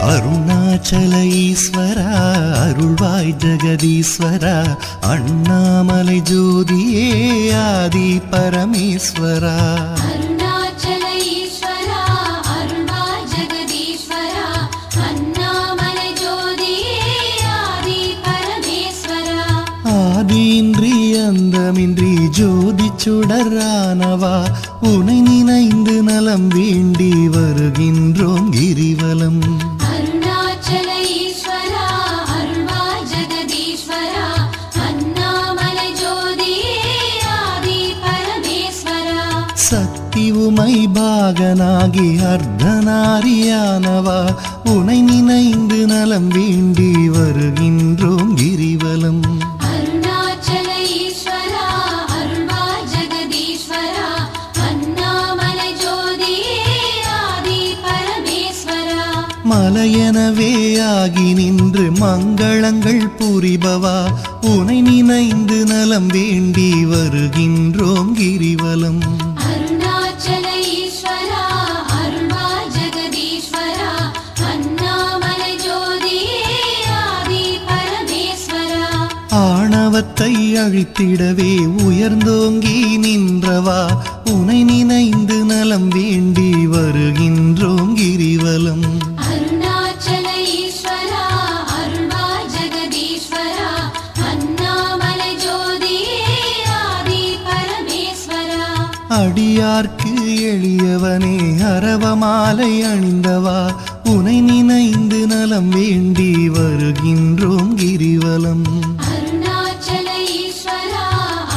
அருணாச்சல ஈஸ்வரா அருள்வாய் ஜெகதீஸ்வரா அண்ணாமலை ஜோதியே ஆதி பரமேஸ்வரா அருணாச்சல ஈஸ்வரா அருள்வாய் ஜெகதீஸ்வரா அண்ணாமலை ஜோதியே ஆதி பரமேஸ்வரா ஆதியின்றி அந்தமின்றி ஜோதி சுடரானவா உனை நினைந்து நலம் வேண்டி வருகின்றோம் கிரிவலம் அருணாச்சல ஈஸ்வரா அருள்வாய் ஜெகதீஸ்வரா அண்ணாமலை ஜோதியே ஆதி பரமேஸ்வரா சக்தி உமை பாகனாகி அர்த்தநாரியானவா உனை நினைந்து நலம் வேண்டி வருகின்றோம் கிரிவலம் அருணாச்சல ஈஸ்வரா அருள்வாய் ஜெகதீஸ்வரா அண்ணாமலை ஜோதியே ஆதி பரமேஸ்வரா மலையெனவே ஆகி நின்று மங்களங்கள் புரிபவா உனை நினைந்து நலம் வேண்டி வருகின்றோம் கிரிவலம் அருணாச்சல ஈஸ்வரா அருள்வாய் ஜெகதீஸ்வரா அண்ணாமலை ஜோதியே ஆதி பரமேஸ்வரா ஆணவத்தை அழித்திடவே உயர்ந்தோங்கி நின்றவா உனை நினைந்து நலம் வேண்டி வருகின்றோம் கிரிவலம் அருணாச்சல ஈஸ்வரா அருள்வாய் ஜெகதீஸ்வரா அண்ணாமலை ஜோதியே ஆதி பரமேஸ்வரா அடியார்க்கு எளியவனே அரவமாலை அணிந்தவா உனை நினைந்து நலம் வேண்டி வருகின்றோம் கிரிவலம் அருணாச்சல ஈஸ்வரா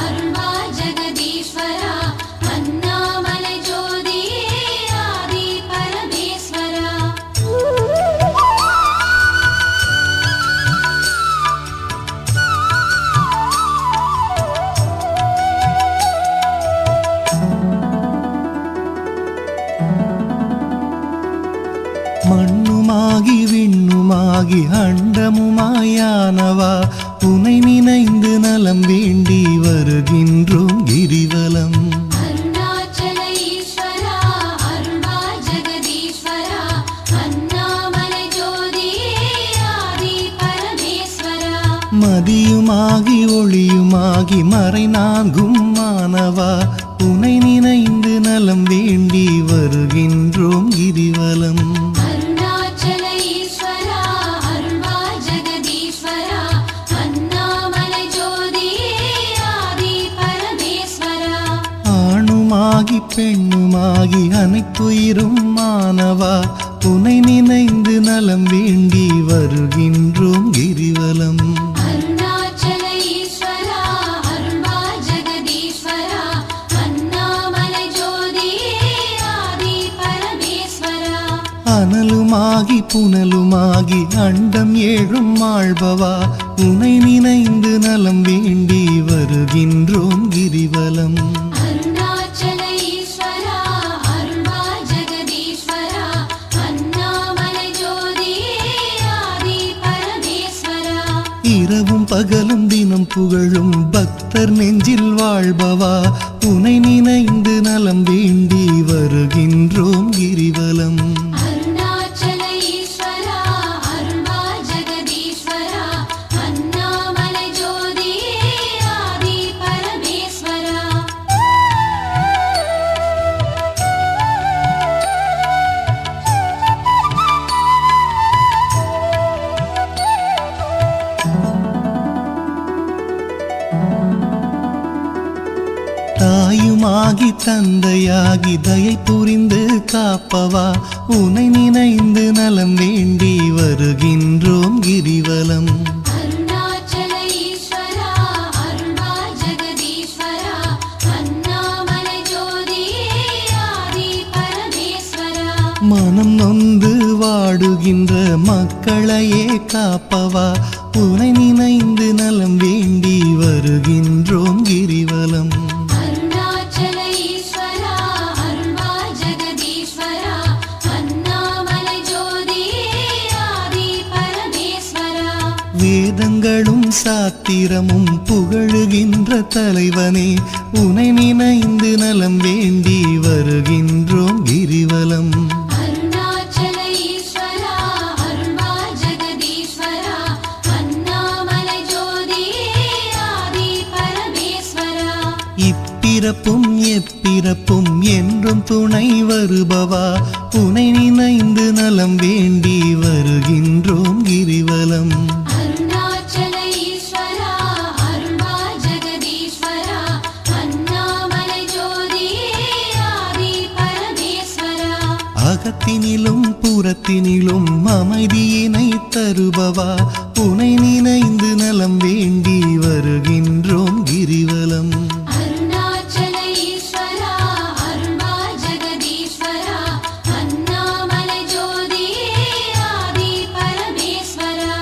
அருள்வாய் ஜெகதீஸ்வரா அண்ணாமலை ஜோதியே ஆதி பரமேஸ்வரா மண்ணுமாகி விண்ணுமாகி அண்டமுமாயானவா உனை நினைந்து நலம் வேண்டி வருகின்றோம் கிரிவலம் அருணாச்சல ஈஸ்வரா அருள்வாய் ஜெகதீஸ்வரா அண்ணாமலை ஜோதியே ஆதி பரமேஸ்வரா மதியுமாகி ஒளியுமாகி மறைநான்கும் மானவா உனை நினைந்து நலம் வேண்டி வருகின்றோம் கிரிவலம் அருணாச்சல ஈஸ்வரா அருள்வாய் ஜெகதீஸ்வரா அண்ணாமலை ஜோதியே ஆதி பரமேஸ்வரா ஆணுமாகி பெண்ணுமாகி அனைத்துயிரும் மானவா உனை நினைந்து நலம் வேண்டி வருகின்றோம் கிரிவலம் அருணாச்சல ஈஸ்வரா அருள்வாய் ஜெகதீஸ்வரா அண்ணாமலை ஜோதியே ஆதி பரமேஸ்வரா அனலுமாகி புனலுமாகி அண்டம் ஏழும் ஆள்பவா உனை நினைந்து நலம் வேண்டி வருகின்றோம் கிரிவலம் அருணாச்சல ஈஸ்வரா அருள்வாய் ஜெகதீஸ்வரா அண்ணாமலை ஜோதியே ஆதி பரமேஸ்வரா இரவும் பகலும் தினம் புகழும் பக்தர் நெஞ்சில் வாழ்பவா உனை நினைந்து நலம் வேண்டி வருகின்றோம் கிரிவலம் அருணாச்சல ஈஸ்வரா அருள்வாய் ஜெகதீஸ்வரா அண்ணாமலை ஜோதியே ஆதி பரமேஸ்வரா தாயுமாகி தந்தையாகி தயை புரிந்து காப்பவா உனை நினைந்து நலம் வேண்டி வருகின்றோம் கிரிவலம் அருணாச்சல ஈஸ்வரா அருள்வாய் ஜெகதீஸ்வரா அண்ணாமலை ஜோதியே ஆதி பரமேஸ்வரா மனம் நொந்து வாடுகின்ற மக்களையே காப்பவா உனை நினைந்து நலம் வேண்டி வருகின்றோம் கிரிவலம் அருணாச்சல ஈஸ்வரா அருள்வாய் ஜெகதீஸ்வரா அண்ணாமலை ஜோதியே ஆதி பரமேஸ்வரா வேதங்களும் சாத்திரமும் புகழுகின்ற தலைவனே உனை நினைந்து நலம் வேண்டி வருகின்றோம் கிரிவலம் அருணாச்சல ஈஸ்வரா அருள்வாய் இப்பிறப்பும் எப்பிறப்பும் என்றும் துணை வருபவா உனை நினைந்து நலம் வேண்டி வருகின்றோம் கிரிவலம். அருணாச்சல ஈஸ்வரா அருள்வா ஜெகதீஸ்வரா அண்ணாமலை ஜோதியே ஆதி பரமேஸ்வரா. அகத்தினிலும் புறத்தினிலும் அமைதியினை தருபவா உனை நினைந்து நலம் வேண்டி வருகின்றோம் கிரிவலம். அருணாச்சல ஈஸ்வரா அருள்வா ஜெகதீஸ்வரா அண்ணாமலை ஜோதியே ஆதி பரமேஸ்வரா.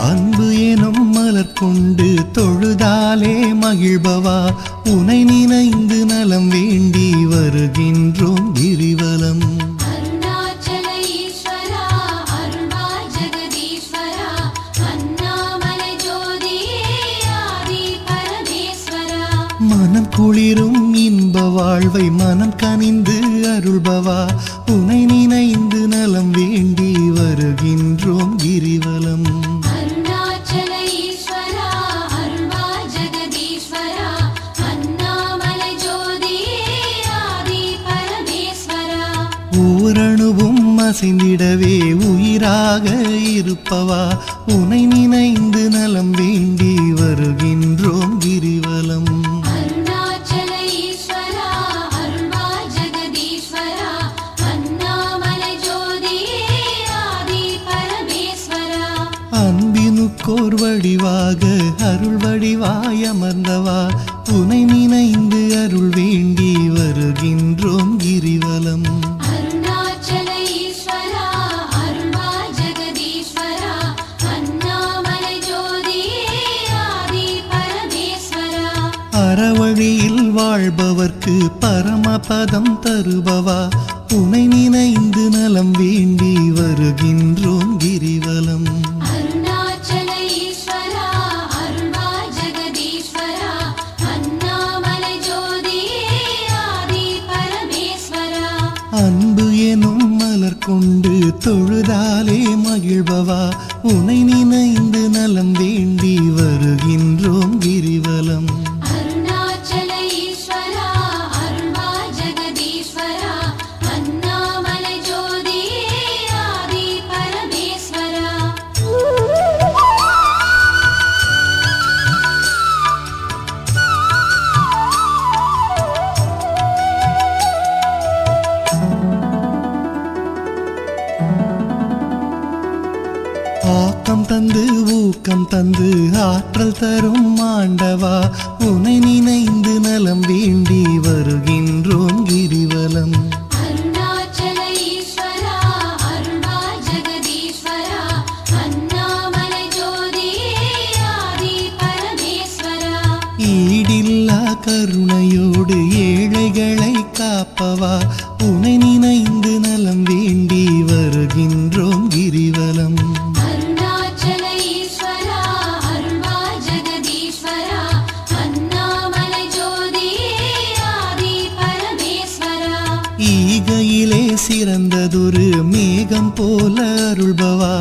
அன்பு எனும் மலர் கொண்டு தொழுதாலே மகிழ்பவா உனை நினைந்து நலம் வேண்டி வருகின்றோம் கிரிவலம். அருணாச்சல ஈஸ்வரா அருள்வா ஜெகதீஸ்வரா அண்ணாமலை ஜோதியே ஆதி பரமேஸ்வரா. மனம் குளிரும் இன்ப வாழ்வை மனம் கனிந்து அருள்பவா உனை நினைந்து நலம் வேண்டி வருகின்றோம் கிரிவலம். அருணாச்சல ஈஸ்வரா அருள்வா ஜெகதீஸ்வரா அண்ணாமலை ஜோதியே ஆதி பரமேஸ்வரா. ஓரணுவும் அசைந்திடவே உயிராக இருப்பவா உனை நினைந்து நலம் வேண்டி வருகின்றோம் கிரிவலம். அருணாச்சல ஈஸ்வரா அருள்வா ஜெகதீஸ்வரா அண்ணாமலை ஜோதியே ஆதி பரமேஸ்வரா. அன்பினுக்கோர் வடிவாக அருள் வடிவாய் அமர்ந்தவா உனை நினைந்து அருள் வேண்டி வருகின்றோம் கிரிவலம். அருணாச்சல ஈஸ்வரா அருள்வா ஜெகதீஸ்வரா அண்ணாமலை ஜோதியே ஆதி பரமேஸ்வரா. அறவழியில் வாழ்பவர்க்கு பரமபதம் தருபவா உனை நினைந்து நலம் வேண்டி வருகின்றோம் கிரிவலம். அருணாச்சல ஈஸ்வரா அருள்வா ஜெகதீஸ்வரா அண்ணாமலை ஜோதியே ஆதி பரமேஸ்வரா. அன்பு எனும் மலர் கொண்டு தொழுதாலே மகிழ்பவா உனை நினைந்து நலம் வேண்டி வருகின்றோம் கிரிவலம். அருணாச்சல ஈஸ்வரா அருள்வா ஜெகதீஸ்வரா அண்ணாமலை ஜோதியே ஆதி பரமேஸ்வரா. ஆக்கம் தந்து ஊக்கம் தந்து ஆற்றல் தரும் ஆண்டவா உனை நினைந்து நலம் வேண்டி வருகின்றோம் கிரிவலம். அருணாச்சல ஈஸ்வரா அருள்வா ஜெகதீஸ்வரா அண்ணாமலை ஜோதியே ஆதி பரமேஸ்வரா. ஈடில்லா கருணையோடு ஏழைகளை காப்பவா உனை நினைந்து நலம் வேண்டி வருகின்றோம் கிரிவலம். அருணாச்சல ஈஸ்வரா அருள்வா ஜெகதீஸ்வரா அண்ணாமலை ஜோதியே ஆதி பரமேஸ்வரா. ஈகையிலே சிறந்ததொரு மேகம் போல அருள்பவா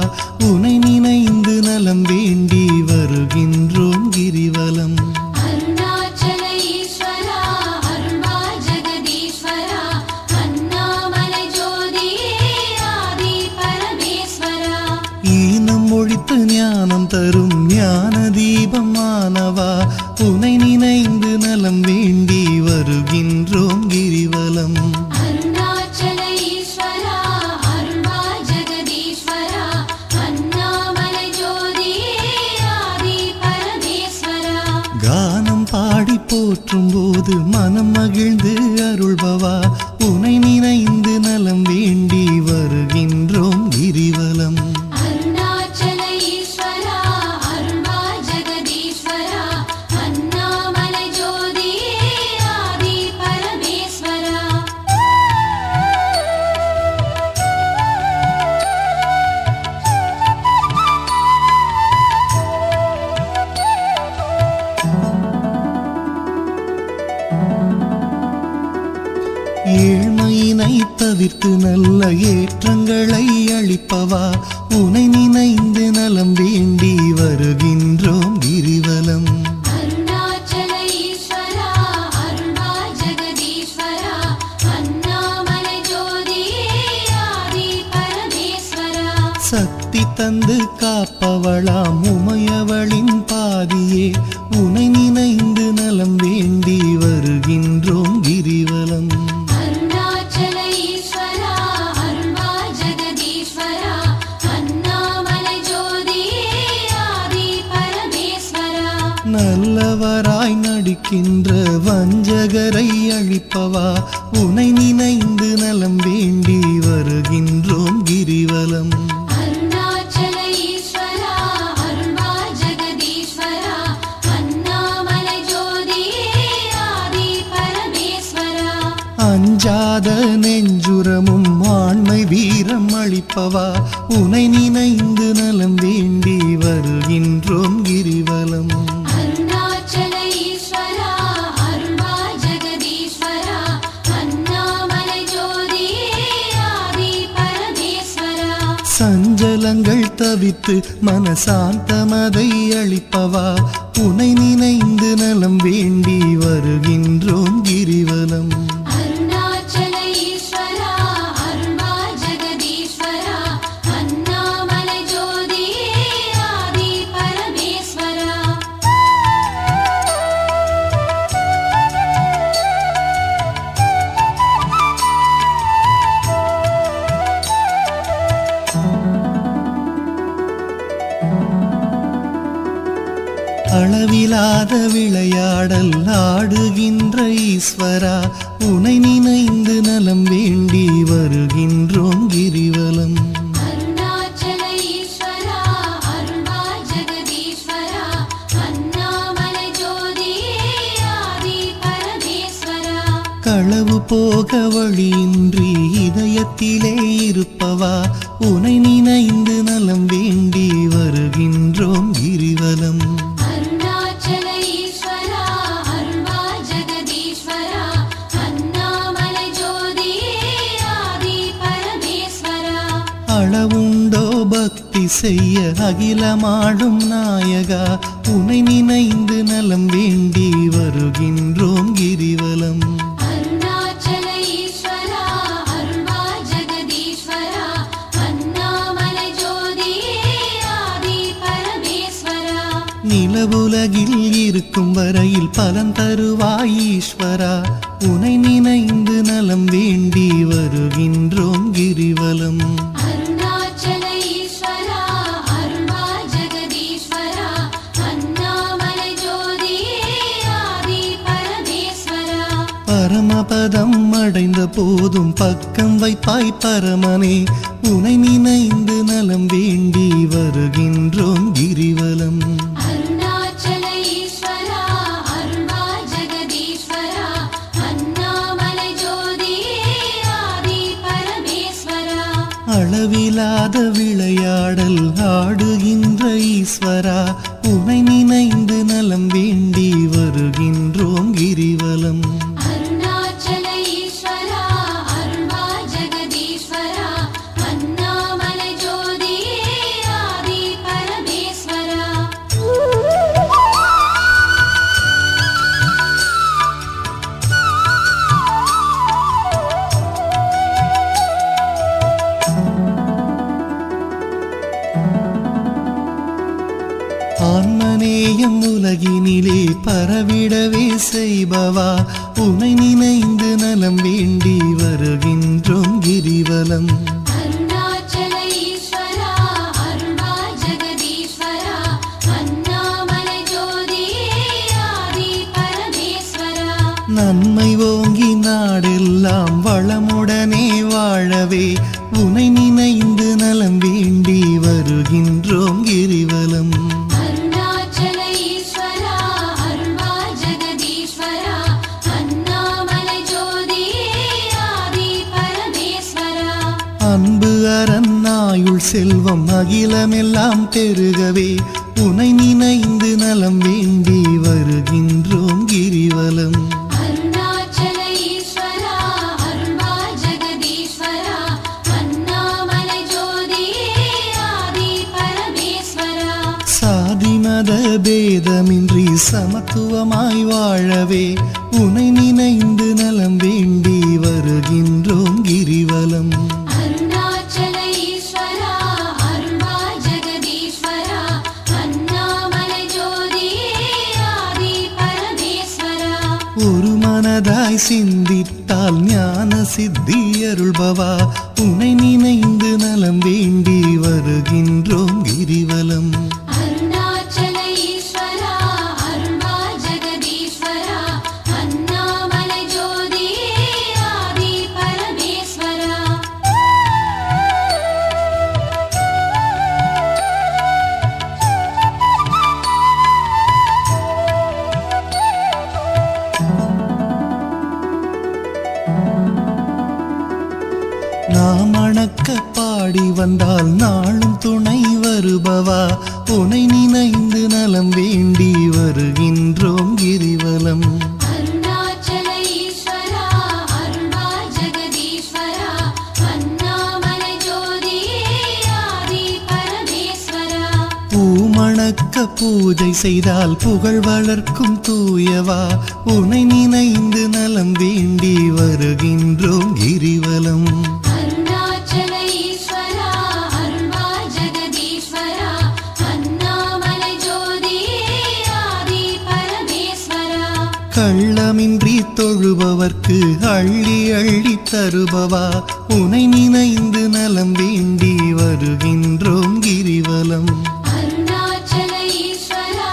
உனை நினைந்து நலம் வேண்டி வருகின்றோம் கிரிவலம். அருணாச்சல ஈஸ்வரா அருள்வா ஜெகதீஸ்வரா அண்ணாமலை ஜோதியே ஆதி பரமேஸ்வரா. ஈனம் ஒழித்து ஞானம் தரும் ஞான தீபமானவா உனை நினைந்து நலம் வேண்டி வருகின்றோம் கிரிவலம். அருணாச்சல ஈஸ்வரா அருள்வா ஜெகதீஸ்வரா அண்ணாமலை ஜோதியே ஆதி பரமேஸ்வரா. கானம் பாடி போற்றும் போது மனம் மகிழ்ந்து அருள்பவா உனை நினைந்து நலம் வேண்டி வருகின்றோம் கிரிவலம். அருணாச்சல ஈஸ்வரா அருள்வா ஜெகதீஸ்வரா அண்ணாமலை ஜோதியே ஆதி பரமேஸ்வரா. தவிர்த்து நல்ல ஏற்றங்களை அளிப்பவா உனை நினைந்து நலம் வேண்டி வருகின்றோம் கிரிவலம். அருணாச்சல ஈஸ்வரா அருள்வா ஜெகதீஸ்வரா அண்ணாமலை ஜோதியே ஆதி பரமேஸ்வரா. சக்தி தந்து காப்பவளாம் உமையவளின் பாதியே உனை நினைந்து நலம் வேண்டி வருகின்றோம் கிரிவலம். அருணாச்சல ஈஸ்வரா அருள்வா ஜெகதீஸ்வரா அண்ணாமலை ஜோதியே ஆதி பரமேஸ்வரா. நல்லவராய் நடிக்கின்ற வஞ்சகரை அழிப்பவா உனை நினைந்து நலம் வேண்டி வருகின்றோம் கிரிவலம். அருணாச்சல ஈஸ்வரா அருள்வா ஜெகதீஸ்வரா அண்ணாமலை ஜோதியே ஆதி பரமேஸ்வரா. அஞ்சாத நெஞ்சுரமும் ஆண்மை வீரம் அளிப்பவா உனை நினைந்து நலம் வேண்டி வருகின்றோம் கிரிவலம். அருணாச்சல ஈஸ்வரா அருள்வா ஜெகதீஸ்வரா அண்ணாமலை ஜோதியே ஆதி பரமேஸ்வரா. சஞ்சலங்கள் தவித்து மனசாந்தமதை அளிப்பவா உனை நினைந்து நலம் வேண்டி வருகின்றோம் கிரிவலம். அருணாச்சல ஈஸ்வரா அருள்வா ஜெகதீஸ்வரா அண்ணாமலை ஜோதியே ஆதி பரமேஸ்வரா. அளவிலாத விளையாடல் ஆடுகின்ற ஈஸ்வரா உனை நினைந்து நலம் வேண்டி வருகின்றோம் கிரிவலம். அருணாச்சல ஈஸ்வரா அருள்வா ஜெகதீஸ்வரா அண்ணாமலை ஜோதியே ஆதி பரமேஸ்வரா. களவு போக வழியின்றி இதயத்திலே இருப்பவா உனை நினைந்து நலம் வேண்டி வருகின்றோம் கிரிவலம். அருணாச்சல ஈஸ்வரா அருள்வா ஜெகதீஸ்வரா அண்ணாமலை ஜோதியே ஆதி பரமேஸ்வரா. அளவுண்டோ பக்தி செய்ய அகிலமாடும் நாயகா உனை நினைந்து நலம் வேண்டி வருகின்றோம் கிரிவலம். அருணாச்சல ஈஸ்வரா அருள்வா ஜெகதீஸ்வரா அண்ணாமலை ஜோதியே ஆதி பரமேஸ்வரா. நிலவுலகில் இருக்கும் வரையில் பலன் தருவாய் ஈஸ்வரா உனை நினைந்து நலம் வேண்டி வருகின்றோம் கிரிவலம். அருணாச்சல ஈஸ்வரா அருள்வா ஜெகதீஸ்வரா அண்ணாமலை ஜோதியே ஆதி பரமேஸ்வரா. பரமபதம் அடைந்த போதும் பக்கம் வைப்பாய் பரமனே உனை நினைந்து நலம் வேண்டி வருகின்றோம் கிரிவலம். அருணாச்சல ஈஸ்வரா அருள்வா ஜெகதீஸ்வரா அண்ணாமலை ஜோதியே ஆதி பரமேஸ்வரா. அளவிலாத விளையாடல் ஆடுகின்ற ஈஸ்வரா உனை நினைந்து நலம் வேண்டி வருகின்றோம் கிரிவலம். அருணாச்சல ஈஸ்வரா அருள்வா ஜெகதீஸ்வரா அண்ணாமலை ஜோதியே ஆதி பரமேஸ்வரா. ஆன்மநேயம் உலகினிலே பரவிடவே செய்பவா உனை நினைந்து நலம் வேண்டி வருகின்றோம் கிரிவலம். அருணாச்சல ஈஸ்வரா அருள்வா ஜெகதீஸ்வரா அண்ணாமலை ஜோதியே ஆதி பரமேஸ்வரா. நன்மை ஓங்கி நாடெல்லாம் வளமுடனே வாழவே உனை நினைந்து நலம் வேண்டி வருகின்றோம் கிரிவலம். அருணாச்சல ஈஸ்வரா அருள்வா ஜெகதீஸ்வரா அண்ணாமலை ஜோதியே ஆதி பரமேஸ்வரா. அன்பு அரணாயுள் செல்வம் அகிலமெல்லாம் பெருகவே உனை நினைந்து நலம் வேண்டி வருகின்றோம் கிரிவலம். அருணாச்சல ஈஸ்வரா அருள்வா ஜெகதீஸ்வரா பேதமின்றி சமத்துவமாய் வாழவே உனை நினைந்து நலம் வேண்டி வருகின்றோம் கிரிவலம். அருணாச்சல ஈஸ்வரா அருள்வாய் ஜெகதீஸ்வரா அண்ணாமலை ஜோதியே ஆதி பரமேஸ்வரா. ஒரு மனதாய் சிந்தித்தால் ஞான சித்தி அருள்பவா உனை நினைந்து நலம் வேண்டி வருகின்றோம் கிரிவலம். அருணாச்சல ஈஸ்வரா அருள்வாய் ஜெகதீஸ்வரா அண்ணாமலை ஜோதியே ஆதி பரமேஸ்வரா. நாம் அணக்க பாடி வந்தால் நாளும் துணை வருபவா உனை நினைந்து நலம் வேண்டி வருகின்றோம் கிரிவலம். அருணாச்சல ஈஸ்வரா அருள்வாய் ஜெகதீஸ்வரா அண்ணாமலை ஜோதியே ஆதி பரமேஸ்வரா. பூமணக்க பூஜை செய்தால் புகழ் வளர்க்கும் தூயவா உனை நினைந்து நலம் வேண்டி வருகின்றோம் கிரிவலம். அருணாச்சல ஈஸ்வரா அருள்வாய் ஜெகதீஸ்வரா அண்ணாமலை ஜோதியே ஆதி பரமேஸ்வரா. கள்ளமின்றி தொழுபவர்க்கு அள்ளி அள்ளி தருபவா உனை நினைந்து நலம் வேண்டி வருகின்றோம் கிரிவலம். அருணாச்சல ஈஸ்வரா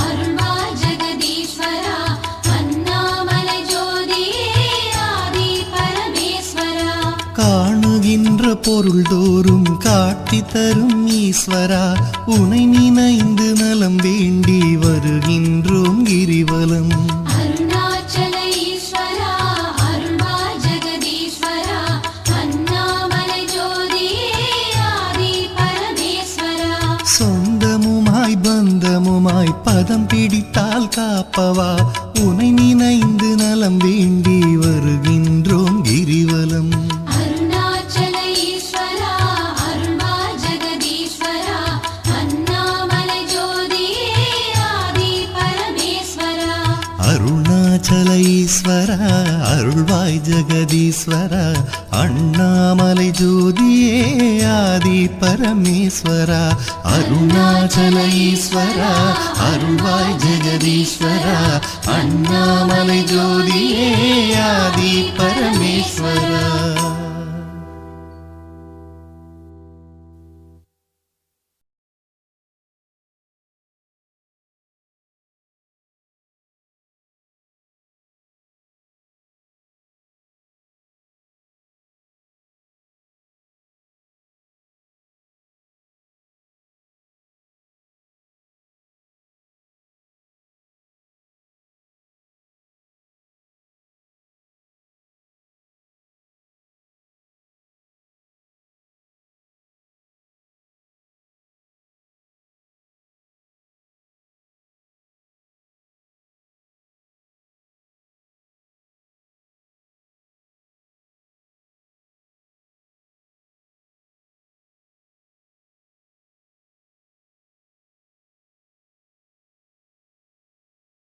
அருள்வாய் ஜெகதீஸ்வரா அண்ணாமலை ஜோதியே ஆதி பரமேஸ்வரா. காணுகின்ற பொருள் தோறும் காட்டி தரும் ஈஸ்வரா உனை நினைந்து நலம் வேண்டி வருகின்றோம் கிரிவலம். அருணாச்சல ஈஸ்வரா அருள்வாய் ஜெகதீஸ்வரா அண்ணாமலை ஜோதியே ஆதி பரமேஸ்வரா. சொந்தமுமாய் பந்தமுமாய் பதம் பிடித்தால் காப்பவா உனை நினைந்து நலம் வேண்டி வருகின்றோம் கிரிவலம். அருணாச்சல ஈஸ்வரா அருள்வாய் ஜெகதீஸ்வரா அண்ணாமலை ஜோதியே ஆதி பரமேஸ்வரா. அருணாச்சல ஈஸ்வரா அருள்வாய் ஜெகதீஸ்வரா அண்ணாமலை ஜோதியே ஆதி பரமேஸ்வரா. அருணாச்சல ஈஸ்வரா அருள்வாய் ஜெகதீஸ்வரா அண்ணாமலை ஜோதியே ஆதி பரமேஸ்வரா.